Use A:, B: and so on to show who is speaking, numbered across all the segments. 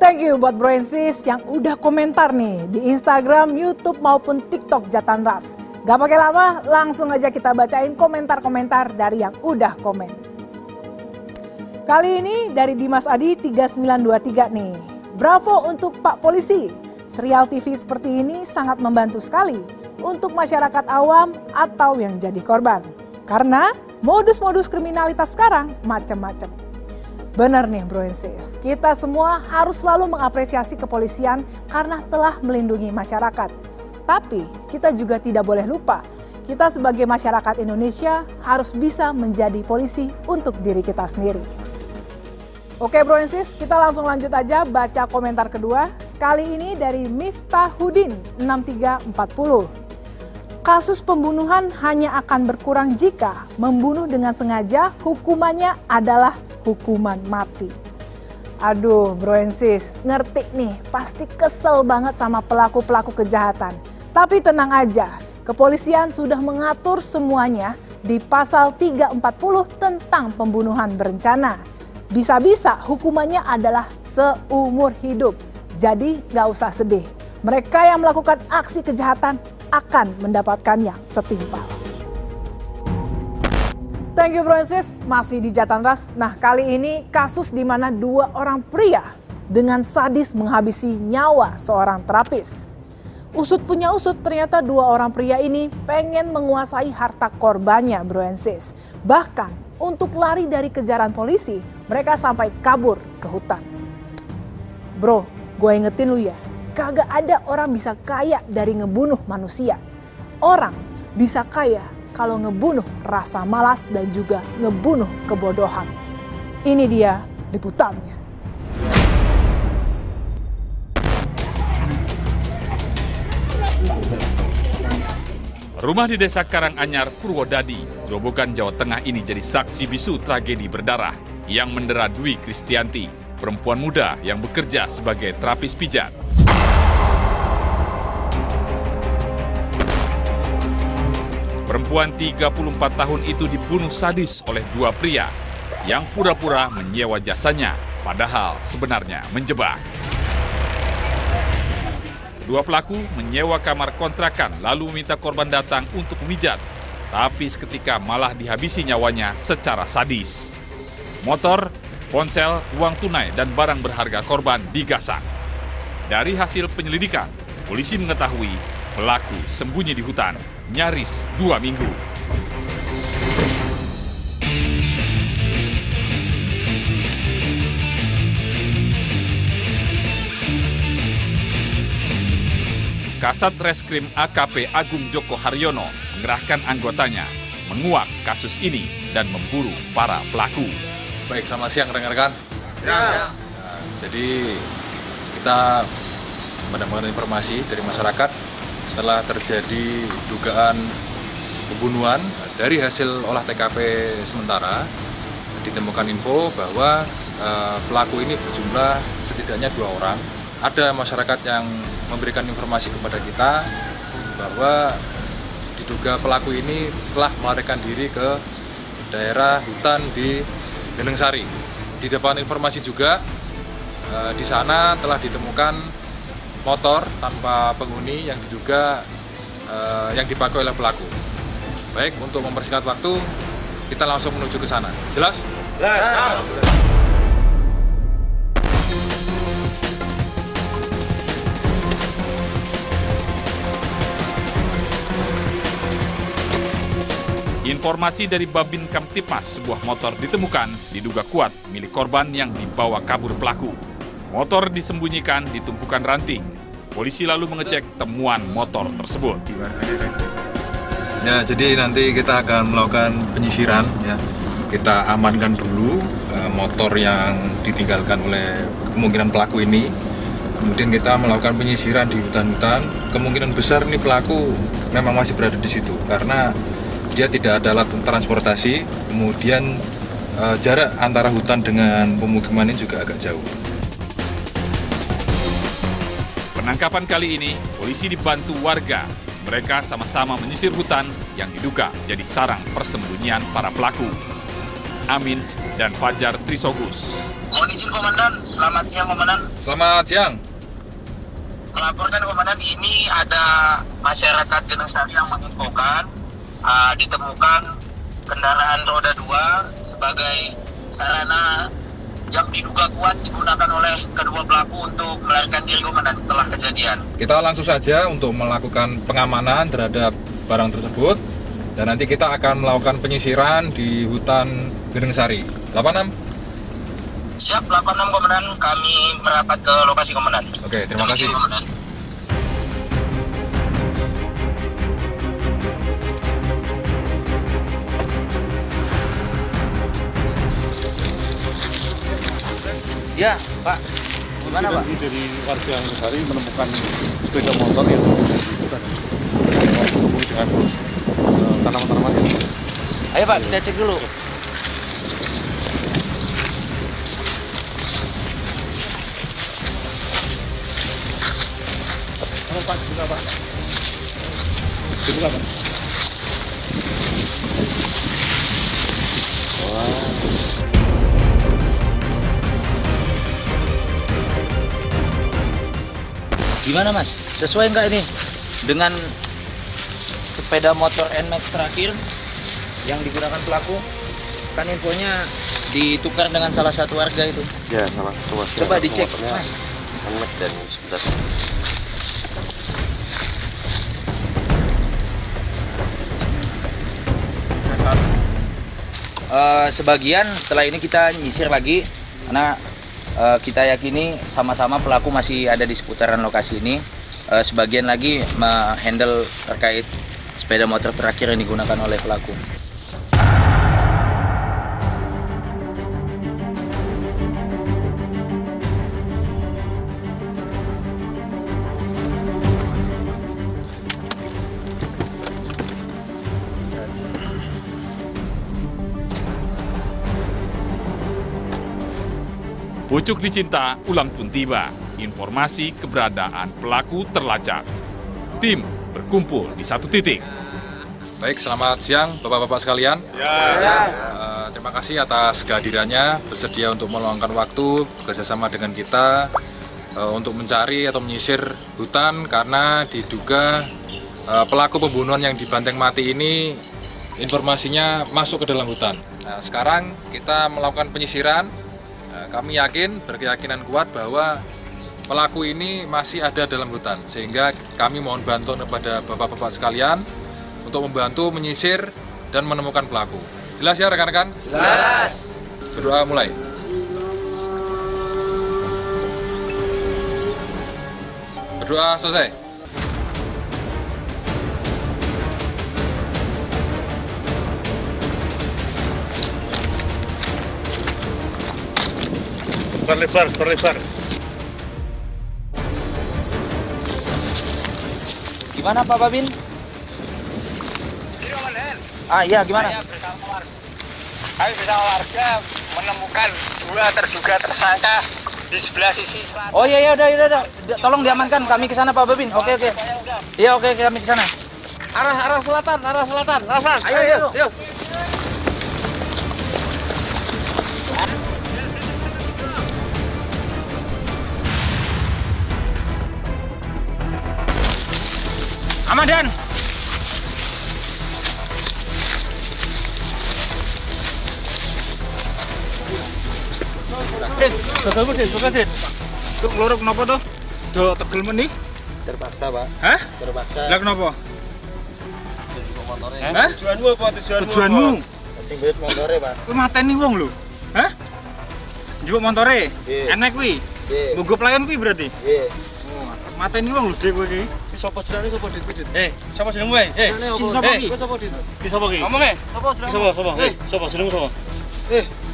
A: Thank you buat bro and sis yang udah komentar nih di Instagram, YouTube maupun TikTok Jatanras. Gak pakai lama, langsung aja kita bacain komentar-komentar dari yang udah komen. Kali ini dari Dimas Adi 3923 nih. Bravo untuk Pak Polisi. Serial TV seperti ini sangat membantu sekali untuk masyarakat awam atau yang jadi korban. Karena modus-modus kriminalitas sekarang macam-macam. Benar nih bro and sis, kita semua harus selalu mengapresiasi kepolisian karena telah melindungi masyarakat. Tapi kita juga tidak boleh lupa, kita sebagai masyarakat Indonesia harus bisa menjadi polisi untuk diri kita sendiri. Oke bro and sis, kita langsung lanjut aja baca komentar kedua. Kali ini dari Miftahudin 6340. Kasus pembunuhan hanya akan berkurang jika membunuh dengan sengaja hukumannya adalah hukuman mati. Aduh bro and sis, ngerti nih, pasti kesel banget sama pelaku-pelaku kejahatan. Tapi tenang aja, kepolisian sudah mengatur semuanya di pasal 340 tentang pembunuhan berencana. Bisa-bisa hukumannya adalah seumur hidup. Jadi gak usah sedih, mereka yang melakukan aksi kejahatan akan mendapatkan yang setimpal. Thank you bro and sis, masih di Jatanras. Nah kali ini kasus di mana dua orang pria dengan sadis menghabisi nyawa seorang terapis. Usut punya usut, ternyata dua orang pria ini pengen menguasai harta korbannya bro and sis. Bahkan untuk lari dari kejaran polisi, mereka sampai kabur ke hutan. Bro, gue ingetin lu ya, kagak ada orang bisa kaya dari ngebunuh manusia. Orang bisa kaya kalau ngebunuh rasa malas dan juga ngebunuh kebodohan. Ini dia liputannya.
B: Rumah di Desa Karanganyar, Purwodadi, Grobogan, Jawa Tengah ini jadi saksi bisu tragedi berdarah yang mendera Dwi Kristianti, perempuan muda yang bekerja sebagai terapis pijat. Perempuan 34 tahun itu dibunuh sadis oleh dua pria yang pura-pura menyewa jasanya, padahal sebenarnya menjebak. Dua pelaku menyewa kamar kontrakan lalu meminta korban datang untuk memijat, tapi seketika malah dihabisi nyawanya secara sadis. Motor, ponsel, uang tunai, dan barang berharga korban digasak. Dari hasil penyelidikan, polisi mengetahui pelaku sembunyi di hutan nyaris 2 minggu. Kasat Reskrim AKP Agung Joko Haryono mengerahkan anggotanya menguak kasus ini dan memburu para pelaku.
C: Baik, selamat siang rekan-rekan. Ya. Jadi kita mendapatkan informasi dari masyarakat setelah terjadi dugaan pembunuhan. Dari hasil olah TKP sementara ditemukan info bahwa pelaku ini berjumlah setidaknya 2 orang. Ada masyarakat yang memberikan informasi kepada kita bahwa diduga pelaku ini telah melarikan diri ke daerah hutan di Geleng-Sari. Didapatkan informasi juga di sana telah ditemukan motor tanpa penghuni yang diduga yang dipakai oleh pelaku. Baik, untuk mempersingkat waktu, kita langsung menuju ke sana. Jelas? Jelas.
B: Informasi dari Babin Kamtipmas, sebuah motor ditemukan diduga kuat milik korban yang dibawa kabur pelaku. Motor disembunyikan di tumpukan ranting. Polisi lalu mengecek temuan motor tersebut.
C: Ya, jadi nanti kita akan melakukan penyisiran. Ya. Kita amankan dulu motor yang ditinggalkan oleh kemungkinan pelaku ini. Kemudian kita melakukan penyisiran di hutan-hutan. Kemungkinan besar ini pelaku memang masih berada di situ karena dia tidak ada alat transportasi. Kemudian jarak antara hutan dengan pemukiman ini juga agak jauh.
B: Penangkapan kali ini, polisi dibantu warga. Mereka sama-sama menyisir hutan yang diduga jadi sarang persembunyian para pelaku. Amin dan Fajar Trisogus.
D: Mohon izin Komandan, selamat siang Komandan.
C: Selamat siang.
D: Melaporkan Komandan, ini ada masyarakat Genengsari yang menginfokan ditemukan kendaraan roda 2 sebagai sarana yang diduga kuat digunakan oleh kedua pelaku untuk melarikan diri Komandan setelah kejadian.
C: Kita langsung saja untuk melakukan pengamanan terhadap barang tersebut dan nanti kita akan melakukan penyisiran di hutan Genengsari. 86?
D: Siap, 86 Komandan, kami merapat ke lokasi Komandan.
C: Oke, terima kasih.
D: Komandan.
E: Ya, Pak. Gimana, Pak?
F: Dari warga Genengsari menemukan sepeda motor yang berhubung dengan tanaman-tanaman.
E: Ayo, Pak, kita cek dulu.
F: Pak, buka, Pak. Dibuka, Pak.
E: Gimana, Mas? Sesuai nggak ini dengan sepeda motor NMAX terakhir yang digunakan pelaku? Kan infonya ditukar dengan salah satu warga itu.
F: Ya, salah satu warga.
E: Coba dicek, Mas.
F: NMAX dan sebelah.
E: Sebagian setelah ini kita nyisir lagi karena kita yakini sama-sama pelaku masih ada di seputaran lokasi ini. Sebagian lagi menghandle terkait sepeda motor terakhir yang digunakan oleh pelaku.
B: Pucuk dicinta, ulang pun tiba. Informasi keberadaan pelaku terlacak. Tim berkumpul di satu titik.
C: Baik, selamat siang Bapak-Bapak sekalian. Terima kasih atas kehadirannya, bersedia untuk meluangkan waktu bekerjasama dengan kita untuk mencari atau menyisir hutan karena diduga pelaku pembunuhan yang dibanteng mati ini informasinya masuk ke dalam hutan. Nah, sekarang kita melakukan penyisiran. Kami berkeyakinan kuat bahwa pelaku ini masih ada dalam hutan, sehingga kami mohon bantuan kepada bapak-bapak sekalian untuk membantu menyisir dan menemukan pelaku. Jelas ya rekan-rekan?
E: Jelas.
C: Berdoa mulai. Berdoa selesai.
F: Berlebar.
E: Gimana Pak Babin? Iya, gimana?
D: Kami bersama warga menemukan 2 terduga tersangka di sebelah sisi selatan.
E: Oh iya, udah. Tolong diamankan, kami ke sana Pak Babin. Oke. Iya, oke, kami ke sana.
D: Arah selatan.
E: Ayo. Amadan.
F: Din. Tuh ngelorok kenapa tuh? Do tegel meni?
C: Terpaksa, Pak.
F: Hah?
C: Terpaksa.
F: Lah kenapa?
C: Hah?
F: Tujuanmu?
C: Tinggal motornya, Pak.
F: Kowe mateni wong lho. Hah? Njupuk montore?
C: Nggih.
F: Enek kuwi?
C: Nggih.
F: Mbok pelayan kuwi berarti?
C: Nggih.
F: Oh, mateni wong lho Dik kowe iki.
G: Sopo jenenge sopo Dit?
F: Sapa jenengmu wae? Sapa iki?
G: Sopo Dit?
F: Ki sapa iki?
G: Ngomong e. Sopo jenenge?
F: Sapa? Sapa jenengmu sapa?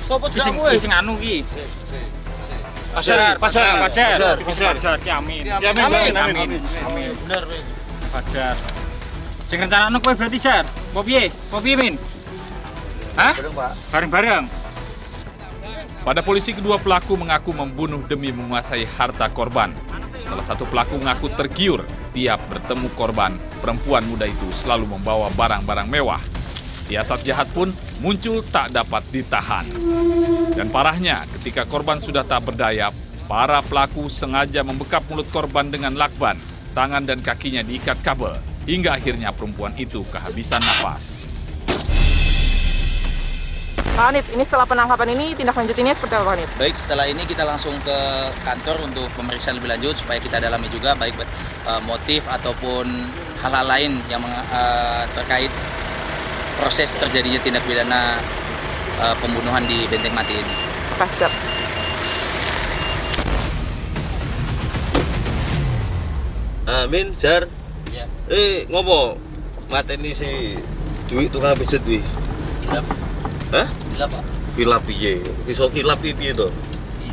G: Sopo jenengmu?
F: Ki sing anu ki. Pajar ki amin. Amin.
G: Bener kowe.
F: Pajar. Sing rencanane kowe berarti Jar. Apa piye? Min? Hah? Bareng-bareng.
B: Pada polisi, kedua pelaku mengaku membunuh demi menguasai harta korban. Salah satu pelaku mengaku tergiur tiap bertemu korban. Perempuan muda itu selalu membawa barang-barang mewah. Siasat jahat pun muncul tak dapat ditahan. Dan parahnya, ketika korban sudah tak berdaya, para pelaku sengaja membekap mulut korban dengan lakban, tangan dan kakinya diikat kabel, hingga akhirnya perempuan itu kehabisan napas.
H: Pak Anit, ini setelah penangkapan ini tindak lanjutinnya seperti apa, Pak Anit?
E: Baik, setelah ini kita langsung ke kantor untuk pemeriksaan lebih lanjut supaya kita dalami juga baik motif ataupun hal-hal lain yang terkait proses terjadinya tindak pidana pembunuhan di Benteng Mati ini.
H: Oke, siap.
G: Amin, Jar.
E: Ya.
G: Ngopo? Mateni si duit tukang pijet wi.
E: Hilap.
G: Hah?
E: Hilap, Pak.
G: Hilap piye? Iso hilap piye to?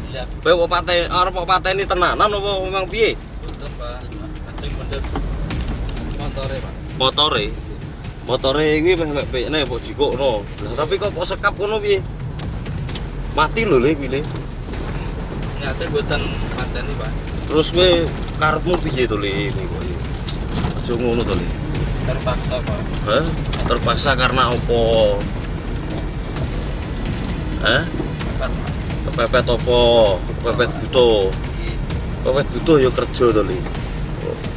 E: Hilap.
G: Kowe kok arep pateni tenanan apa memang piye?
E: Betul, Pak. Acing bener. Motore, Pak.
G: Motore iki mek pekne kok jikokno. Lah tapi kok sekap ngono piye? Mati lho le kuwi le.
E: Nyate mboten mateni, Pak.
G: Terus kowe karepmu piye to le kok? Aja ngono to le.
E: Terpaksa, Pak.
G: Hah? Terpaksa karena apa? Hah? Kepepet apa? Kepepet butuh. Kepepet butuh ya kerja to le.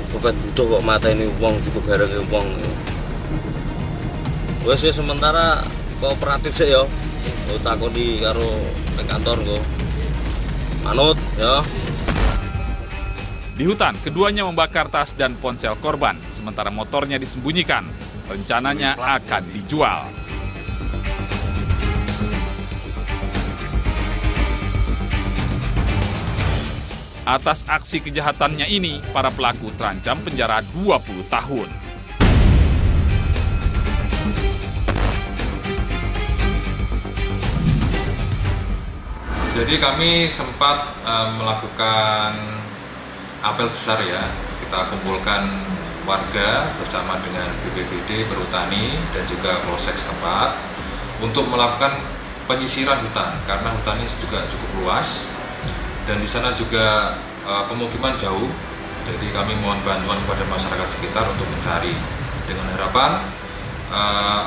G: Kepepet butuh kok mateni wong cukup barenge wong. Wes sementara kooperatif sih ya. Takoni karo ning kantor kok. Manut ya.
B: Di hutan, keduanya membakar tas dan ponsel korban, sementara motornya disembunyikan. Rencananya akan dijual. Atas aksi kejahatannya ini, para pelaku terancam penjara 20 tahun.
C: Jadi kami sempat melakukan apel besar ya. Kita kumpulkan warga bersama dengan BPBD, Perhutani, dan juga Polsek setempat untuk melakukan penyisiran hutan karena hutan ini juga cukup luas. Dan di sana juga pemukiman jauh, jadi kami mohon bantuan kepada masyarakat sekitar untuk mencari dengan harapan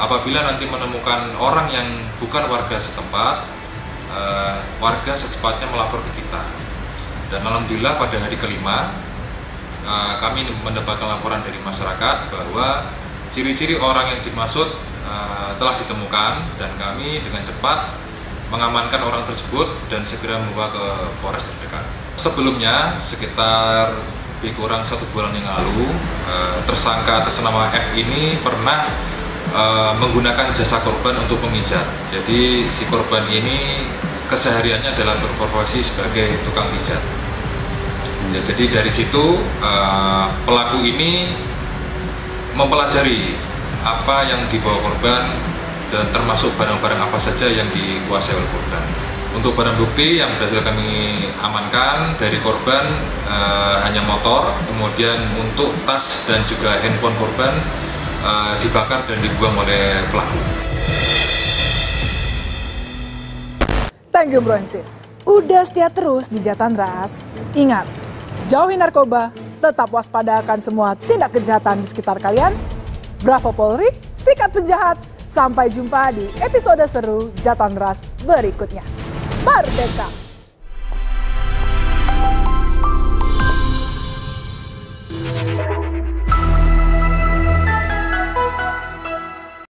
C: apabila nanti menemukan orang yang bukan warga setempat, warga secepatnya melapor ke kita. Dan alhamdulillah pada hari kelima kami mendapatkan laporan dari masyarakat bahwa ciri-ciri orang yang dimaksud telah ditemukan dan kami dengan cepat mengamankan orang tersebut dan segera membawa ke Polres terdekat. Sebelumnya, sekitar lebih kurang 1 bulan yang lalu, tersangka atas nama F ini pernah menggunakan jasa korban untuk memijat. Jadi si korban ini kesehariannya adalah berprofesi sebagai tukang pijat. Ya, jadi dari situ pelaku ini mempelajari apa yang dibawa korban dan termasuk barang-barang apa saja yang dikuasai oleh korban. Untuk barang bukti yang berhasil kami amankan dari korban hanya motor, kemudian untuk tas dan juga handphone korban dibakar dan dibuang oleh pelaku.
A: Thank you Bro and Sis. Udah setia terus di Jatandras. Ingat, jauhi narkoba, tetap waspada akan semua tindak kejahatan di sekitar kalian. Bravo Polri, sikat penjahat. Sampai jumpa di episode seru Jatandras berikutnya. Merdeka!